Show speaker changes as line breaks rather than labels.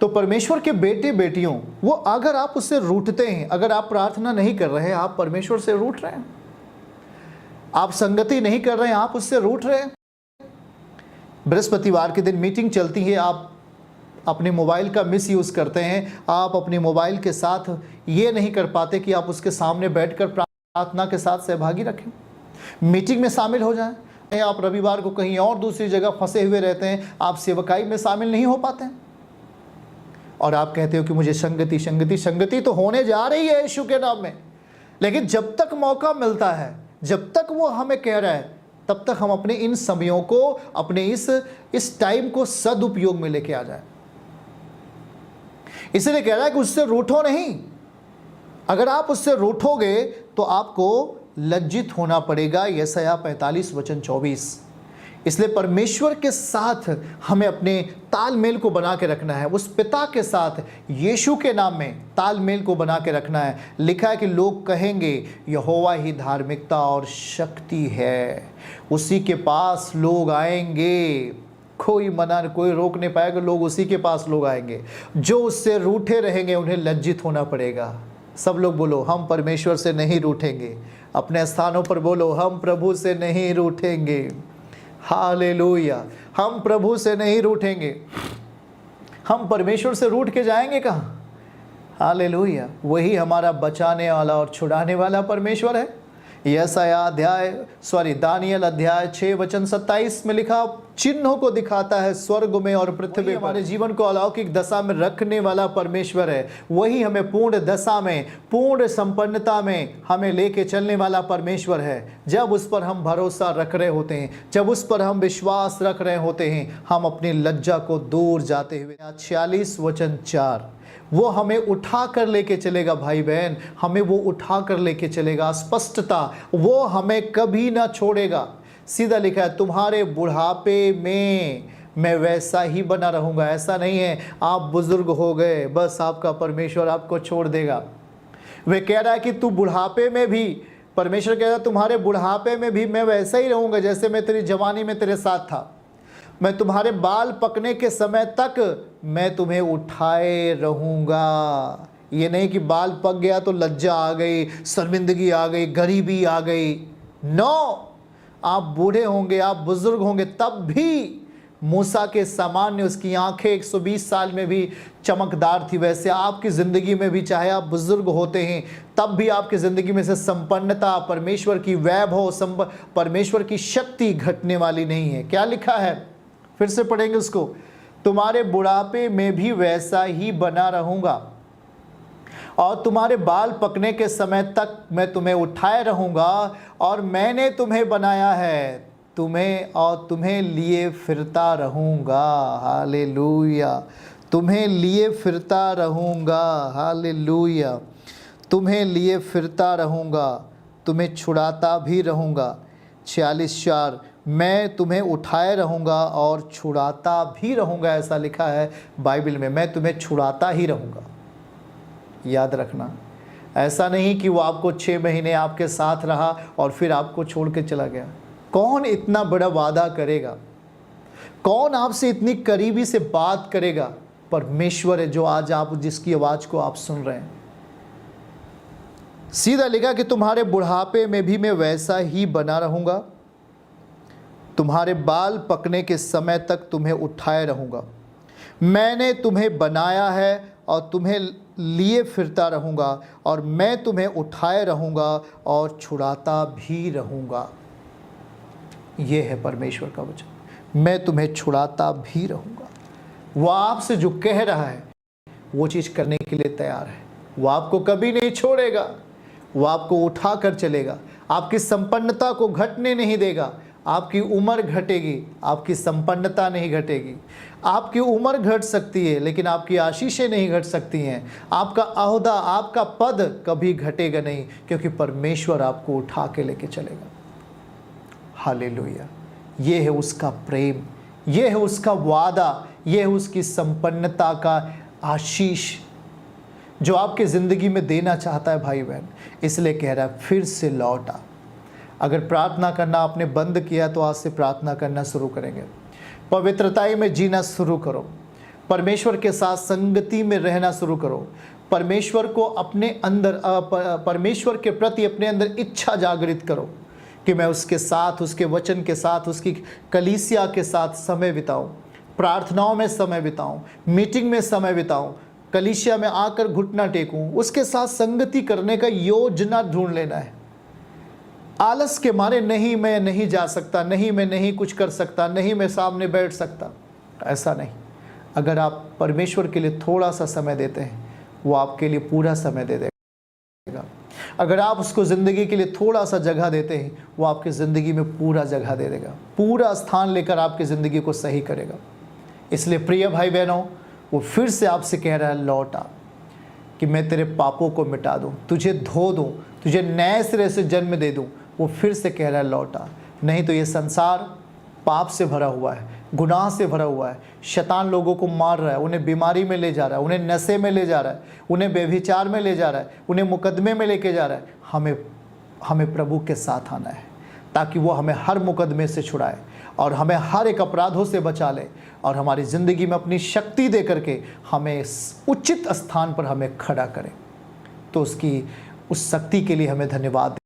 तो परमेश्वर के बेटे बेटियों, वो अगर आप उससे रूठते हैं, अगर आप प्रार्थना नहीं कर रहे हैं, आप परमेश्वर से रूठ रहे हैं, आप संगति नहीं कर रहे हैं, आप उससे रूठ रहे हैं। बृहस्पतिवार के दिन मीटिंग चलती है, आप अपने मोबाइल का मिस यूज़ करते हैं, आप अपने मोबाइल के साथ ये नहीं कर पाते कि आप उसके सामने बैठकर प्रार्थना के साथ सहभागी रखें, मीटिंग में शामिल हो जाएं। आप रविवार को कहीं और दूसरी जगह फंसे हुए रहते हैं, आप सेवकाई में शामिल नहीं हो पाते हैं, और आप कहते हो कि मुझे संगति संगति संगति तो होने जा रही है यीशु के नाम में। लेकिन जब तक मौका मिलता है, जब तक वो हमें कह रहा है, तब तक हम अपने इन समयों को, अपने इस टाइम को सदुपयोग में लेके आ जाए। इसलिए कह रहा है कि उससे रूठो नहीं। अगर आप उससे रूठोगे तो आपको लज्जित होना पड़ेगा। यशायाह 45 वचन 24। इसलिए परमेश्वर के साथ हमें अपने तालमेल को बना के रखना है, उस पिता के साथ यीशु के नाम में तालमेल को बना के रखना है। लिखा है कि लोग कहेंगे यहोवा ही धार्मिकता और शक्ति है, उसी के पास लोग आएंगे, कोई मना कोई रोक नहीं पाएगा, लोग उसी के पास लोग आएंगे। जो उससे रूठे रहेंगे उन्हें लज्जित होना पड़ेगा। सब लोग बोलो, हम परमेश्वर से नहीं रूठेंगे। अपने स्थानों पर बोलो, हम प्रभु से नहीं रूठेंगे। हालेलुया, हम प्रभु से नहीं रूठेंगे। हम परमेश्वर से रूठ के जाएंगे कहाँ? हालेलुया, वही हमारा बचाने वाला और छुड़ाने वाला परमेश्वर है। यशायाह दानियल अध्याय 6 वचन 27 में लिखा, चिन्हों को दिखाता है स्वर्ग में और पृथ्वी पर। हमारे जीवन को अलौकिक दशा में रखने वाला परमेश्वर है। वही हमें पूर्ण दशा में, पूर्ण संपन्नता में हमें लेके चलने वाला परमेश्वर है। जब उस पर हम भरोसा रख रहे होते हैं, जब उस पर हम विश्वास रख रहे होते हैं, हम अपनी लज्जा को दूर जाते हुए 46 वचन 4, वो हमें उठा कर लेके चलेगा। भाई बहन, हमें वो उठा कर लेके चलेगा। स्पष्टता, वो हमें कभी ना छोड़ेगा। सीधा लिखा है, तुम्हारे बुढ़ापे में मैं वैसा ही बना रहूँगा। ऐसा नहीं है आप बुजुर्ग हो गए बस आपका परमेश्वर आपको छोड़ देगा। वे कह रहा है कि तू बुढ़ापे में भी, परमेश्वर कह रहा है तुम्हारे बुढ़ापे में भी मैं वैसा ही रहूँगा जैसे मैं तेरी जवानी में तेरे साथ था। मैं तुम्हारे बाल पकने के समय तक मैं तुम्हें उठाए रहूँगा। ये नहीं कि बाल पक गया तो लज्जा आ गई, शर्मिंदगी आ गई, गरीबी आ गई। नो, आप बूढ़े होंगे, आप बुजुर्ग होंगे, तब भी मूसा के सामान्य उसकी आंखें 120 साल में भी चमकदार थी। वैसे आपकी ज़िंदगी में भी, चाहे आप बुजुर्ग होते हैं, तब भी आपकी ज़िंदगी में से संपन्नता, परमेश्वर की वैभव, परमेश्वर की शक्ति घटने वाली नहीं है। क्या लिखा है? फिर से पढ़ेंगे उसको, तुम्हारे बुढ़ापे में भी वैसा ही बना रहूँगा और तुम्हारे बाल पकने के समय तक मैं तुम्हें उठाए रहूँगा। और मैंने तुम्हें बनाया है, तुम्हें और तुम्हें लिए फिरता रहूँगा। हालेलुया, तुम्हें लिए फिरता रहूँगा। हालेलुया, तुम्हें लिए फिरता रहूँगा, तुम्हें छुड़ाता भी रहूँगा। 46:4, मैं तुम्हें उठाए रहूँगा और छुड़ाता भी रहूँगा। ऐसा लिखा है बाइबल में, मैं तुम्हें छुड़ाता ही रहूँगा। याद रखना, ऐसा नहीं कि वो आपको 6 महीने आपके साथ रहा और फिर आपको छोड़ के चला गया। कौन इतना बड़ा वादा करेगा? कौन आपसे इतनी करीबी से बात करेगा? परमेश्वर है, जो आज आप जिसकी आवाज़ को आप सुन रहे हैं। सीधा लिखा कि तुम्हारे बुढ़ापे में भी मैं वैसा ही बना रहूँगा, तुम्हारे बाल पकने के समय तक तुम्हें उठाए रहूँगा। मैंने तुम्हें बनाया है और तुम्हें लिए फिरता रहूँगा, और मैं तुम्हें उठाए रहूँगा और छुड़ाता भी रहूँगा। ये है परमेश्वर का वचन, मैं तुम्हें छुड़ाता भी रहूँगा। वो आपसे जो कह रहा है वो चीज़ करने के लिए तैयार है। वो आपको कभी नहीं छोड़ेगा, वो आपको उठा कर चलेगा, आपकी संपन्नता को घटने नहीं देगा। आपकी उम्र घटेगी, आपकी संपन्नता नहीं घटेगी। आपकी उम्र घट सकती है लेकिन आपकी आशीषें नहीं घट सकती हैं। आपका अहदा, आपका पद कभी घटेगा नहीं, क्योंकि परमेश्वर आपको उठा के लेके चलेगा। हालेलुया, ये है उसका प्रेम, ये है उसका वादा, ये है उसकी संपन्नता का आशीष जो आपके ज़िंदगी में देना चाहता है भाई बहन। इसलिए कह रहा है फिर से लौटा। अगर प्रार्थना करना आपने बंद किया तो आज से प्रार्थना करना शुरू करेंगे। पवित्रताई में जीना शुरू करो, परमेश्वर के साथ संगति में रहना शुरू करो। परमेश्वर को अपने अंदर परमेश्वर के प्रति अपने अंदर इच्छा जागृत करो कि मैं उसके साथ, उसके वचन के साथ, उसकी कलीसिया के साथ समय बिताऊं, प्रार्थनाओं में समय बिताऊं, मीटिंग में समय बिताऊं, कलीसिया में आकर घुटना टेकूं, उसके साथ संगति करने का योजना ढूंढ लेना है। आलस के मारे नहीं मैं नहीं जा सकता, नहीं मैं नहीं कुछ कर सकता, नहीं मैं सामने बैठ सकता, ऐसा नहीं। अगर आप परमेश्वर के लिए थोड़ा सा समय देते हैं, वो आपके लिए पूरा समय दे देगा। अगर आप उसको ज़िंदगी के लिए थोड़ा सा जगह देते हैं, वो आपकी ज़िंदगी में पूरा जगह दे देगा, पूरा स्थान लेकर आपकी ज़िंदगी को सही करेगा। इसलिए प्रिय भाई बहनों, वो फिर से आपसे कह रहा है, लौट आ कि मैं तेरे पापों को मिटा दूं, तुझे धो दूं, तुझे नए सिरे से जन्म दे दूं। वो फिर से कह रहा है, लौट आ, नहीं तो ये संसार पाप से भरा हुआ है, गुनाह से भरा हुआ है। शैतान लोगों को मार रहा है, उन्हें बीमारी में ले जा रहा है, उन्हें नशे में ले जा रहा है, उन्हें व्यभिचार में ले जा रहा है, उन्हें मुकदमे में लेके जा रहा है। हमें प्रभु के साथ आना है ताकि वो हमें हर मुकदमे से छुड़ाए और हमें हर एक अपराधों से बचा ले और हमारी ज़िंदगी में अपनी शक्ति दे करके हमें उचित स्थान पर हमें खड़ा करे। तो उस शक्ति के लिए हमें धन्यवाद